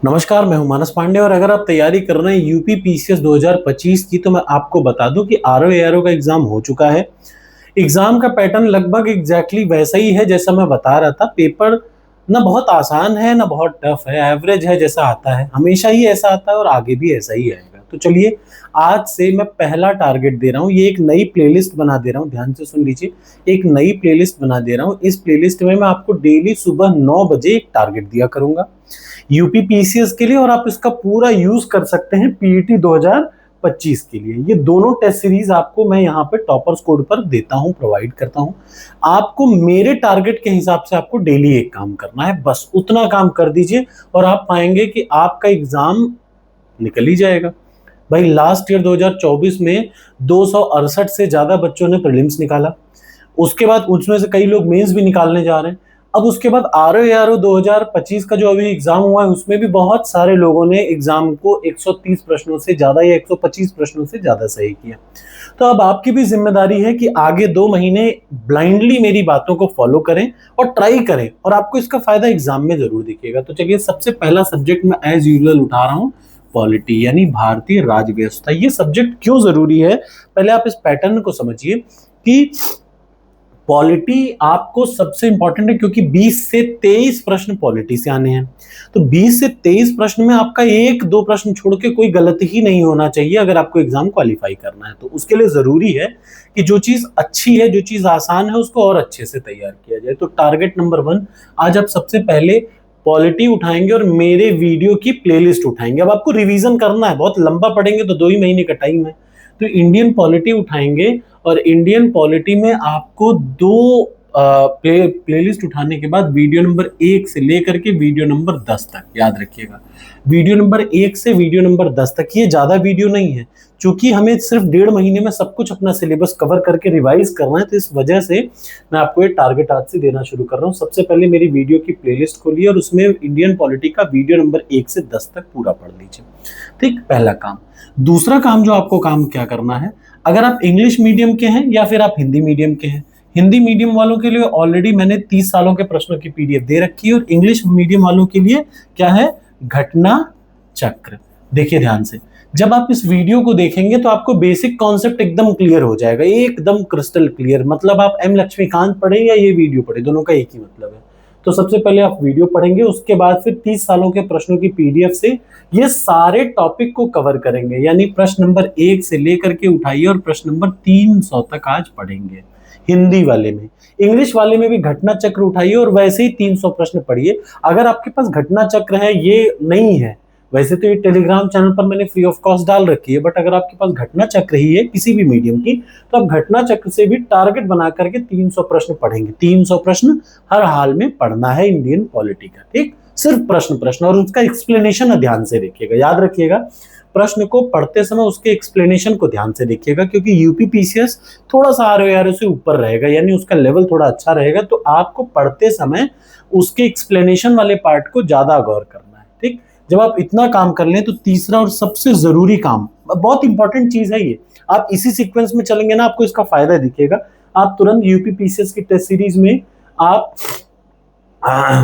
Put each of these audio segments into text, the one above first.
नमस्कार, मैं हूं मानस पांडे और अगर आप तैयारी कर रहे हैं यूपी पीसीएस 2025 की तो मैं आपको बता दूं कि आरओ एआरओ का एग्जाम हो चुका है। एग्जाम का पैटर्न लगभग एग्जैक्टली वैसा ही है जैसा मैं बता रहा था। पेपर ना बहुत आसान है ना बहुत टफ है, एवरेज है, जैसा आता है हमेशा ही ऐसा आता है और आगे भी ऐसा ही आएगा। तो चलिए, आज से मैं पहला टारगेट दे रहा हूँ, ये एक नई प्लेलिस्ट बना दे रहा हूँ, ध्यान से सुन लीजिए। एक नई प्लेलिस्ट बना दे रहा हूँ। इस प्लेलिस्ट में मैं आपको डेली सुबह 9 बजे एक टारगेट दिया करूंगा यूपी पीसीएस के लिए, और आप इसका पूरा यूज कर सकते हैं पीईटी 2025 के लिए। ये दोनों टेस्ट सीरीज आपको मैं यहाँ पे टॉपर्स कोड पर देता हूँ, प्रोवाइड करता हूँ। आपको मेरे टारगेट के हिसाब से आपको डेली एक काम करना है, बस उतना काम कर दीजिए और आप पाएंगे कि आपका एग्जाम निकल ही जाएगा। भाई, लास्ट ईयर 2024 में 268 से ज्यादा बच्चों ने प्रीलिम्स निकाला, उसके बाद उसमें से कई लोग मेंस भी निकालने जा रहे हैं। अब उसके बाद आरओ 2025 का जो अभी एग्जाम हुआ है उसमें भी बहुत सारे लोगों ने एग्जाम को 130 प्रश्नों से ज्यादा या 125 प्रश्नों से ज्यादा सही किया। तो अब आपकी भी जिम्मेदारी है कि आगे 2 महीने ब्लाइंडली मेरी बातों को फॉलो करें और ट्राई करें, और आपको इसका फायदा एग्जाम में जरूर दिखेगा। तो चलिए, सबसे पहला सब्जेक्ट मैं एज यूजुअल उठा रहा हूँ, पॉलिटी यानी भारतीय राज व्यवस्था। ये सब्जेक्ट क्यों जरूरी है, पहले आप इस पैटर्न को समझिए कि पॉलिटी आपको सबसे इंपॉर्टेंट है क्योंकि 20 से 23 प्रश्न पॉलिटी से आने हैं। तो 20 से 23 प्रश्न में आपका एक दो प्रश्न छोड़ के कोई गलती ही नहीं होना चाहिए अगर आपको एग्जाम क्वालिफाई करना है। तो उसके लिए जरूरी है कि जो चीज अच्छी है, जो चीज आसान है, उसको और अच्छे से तैयार किया जाए। तो टारगेट नंबर 1, आज आप सबसे पहले पॉलिटी उठाएंगे और मेरे वीडियो की प्लेलिस्ट उठाएंगे। अब आपको रिवीजन करना है, बहुत लंबा पढ़ेंगे तो 2 ही महीने का टाइम है। तो इंडियन पॉलिटी उठाएंगे और इंडियन पॉलिटी में आपको दो प्लेलिस्ट उठाने के बाद वीडियो नंबर 1 से लेकर के वीडियो नंबर 10 तक, याद रखिएगा, वीडियो नंबर 1 से वीडियो नंबर 10 तक। ये ज्यादा वीडियो नहीं है, क्योंकि हमें सिर्फ 1.5 महीने में सब कुछ अपना सिलेबस कवर करके रिवाइज करना है। तो इस वजह से मैं आपको ये टारगेट आज से देना शुरू कर रहा हूँ। सबसे पहले मेरी वीडियो की प्लेलिस्ट खोलिए और उसमें इंडियन पॉलिटी का वीडियो नंबर 1 से 10 तक पूरा पढ़ लीजिए। ठीक, पहला काम। दूसरा काम जो आपको काम क्या करना है, अगर आप इंग्लिश मीडियम के हैं या फिर आप हिंदी मीडियम के हैं, हिंदी मीडियम वालों के लिए ऑलरेडी मैंने 30 सालों के प्रश्नों की पीडीएफ दे रखी है, और इंग्लिश मीडियम वालों के लिए क्या है, घटना चक्र। देखिए ध्यान से, जब आप इस वीडियो को देखेंगे तो आपको बेसिक कॉन्सेप्ट एकदम क्लियर हो जाएगा, एकदम क्रिस्टल क्लियर। मतलब आप एम लक्ष्मीकांत पढ़े या ये वीडियो पढ़े, दोनों का एक ही मतलब है। तो सबसे पहले आप वीडियो पढ़ेंगे, उसके बाद फिर 30 सालों के प्रश्नों की पीडीएफ से ये सारे टॉपिक को कवर करेंगे। यानी प्रश्न नंबर 1 से लेकर के उठाइए और प्रश्न नंबर 300 तक आज पढ़ेंगे हिंदी वाले में। इंग्लिश वाले में भी घटना चक्र उठाइए और वैसे ही 300 प्रश्न पढ़िए। अगर आपके पास घटना चक्र है, ये नहीं है, वैसे तो ये टेलीग्राम चैनल पर मैंने फ्री ऑफ कॉस्ट डाल रखी है, बट अगर आपके पास घटना चक्र ही है किसी भी मीडियम की, तो आप घटना चक्र से भी टारगेट बना करके 300 प्रश्न पढ़ेंगे। 300 प्रश्न हर हाल में पढ़ना है इंडियन पॉलिटी का। ठीक, सिर्फ प्रश्न प्रश्न और उसका एक्सप्लेनेशन ध्यान से देखिएगा, याद रखिएगा। प्रश्न को पढ़ते समय उसके एक्सप्लेनेशन को ध्यान से देखिएगा, क्योंकि यूपी पीसीएस थोड़ा सा आरओ से ऊपर रहेगा, यानी उसका लेवल थोड़ा अच्छा रहेगा। तो आपको पढ़ते समय उसके एक्सप्लेनेशन वाले पार्ट को ज्यादा गौर करना है। ठीक, जब आप इतना काम कर लें तो तीसरा और सबसे जरूरी काम, बहुत इंपॉर्टेंट चीज है ये, आप इसी सीक्वेंस में चलेंगे ना, आपको इसका फायदा दिखेगा। आप तुरंत यूपी पीसीएस की टेस्ट सीरीज में आप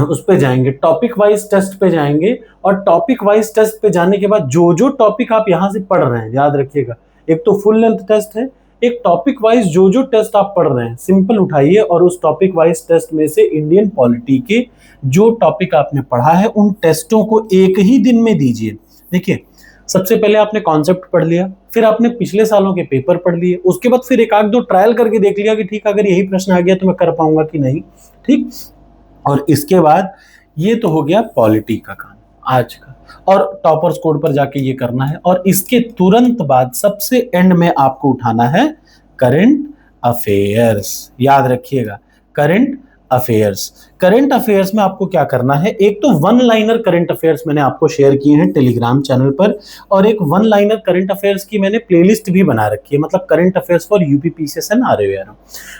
उस पे जाएंगे, टॉपिक वाइज टेस्ट पे जाएंगे, और टॉपिक वाइज टेस्ट पे जाने के बाद जो जो टॉपिक आप यहां से पढ़ रहे हैं, याद रखिएगा, एक तो फुल लेंथ टेस्ट है, एक टॉपिक वाइज जो जो टेस्ट आप पढ़ रहे हैं सिंपल उठाइए और उस टॉपिक वाइज टेस्ट में से इंडियन पॉलिटी के जो टॉपिक आपने पढ़ा है उन टेस्टों को एक ही दिन में दीजिए। देखिए, सबसे पहले आपने कॉन्सेप्ट पढ़ लिया, फिर आपने पिछले सालों के पेपर पढ़ लिए, उसके बाद फिर एक आध दो ट्रायल करके देख लिया कि ठीक, अगर यही प्रश्न आ गया तो मैं कर पाऊंगा कि नहीं। ठीक, और इसके बाद ये तो हो गया पॉलिटी का काम आज का, और टॉपर्स कोड पर जाके ये करना है। और इसके तुरंत बाद सबसे एंड में आपको उठाना है करंट अफेयर्स, याद रखिएगा, करंट अफेयर्स। करंट अफेयर्स में आपको क्या करना है, एक तो वन लाइनर करंट अफेयर्स मैंने आपको शेयर किए हैं टेलीग्राम चैनल पर, और एक वन लाइनर करंट अफेयर्स की मैंने प्लेलिस्ट भी बना रखी है, मतलब current affairs for UP PCS and RO.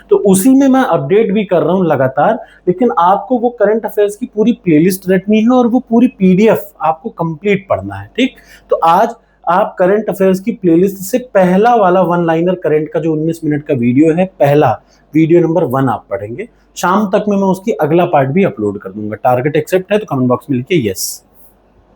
तो उसी में मैं अपडेट भी कर रहा हूं लगातार, लेकिन आपको वो करंट अफेयर्स की पूरी प्लेलिस्ट रखनी है और वो पूरी पीडीएफ आपको कंप्लीट पढ़ना है। ठीक, तो आज आप करंट अफेयर्स की प्लेलिस्ट से पहला वाला वन लाइनर करंट का जो 19 मिनट का वीडियो है, पहला वीडियो नंबर 1 आप पढ़ेंगे। शाम तक में मैं उसकी अगला पार्ट भी अपलोड कर दूंगा। टारगेट एक्सेप्ट है तो कमेंट बॉक्स में लिखिए यस।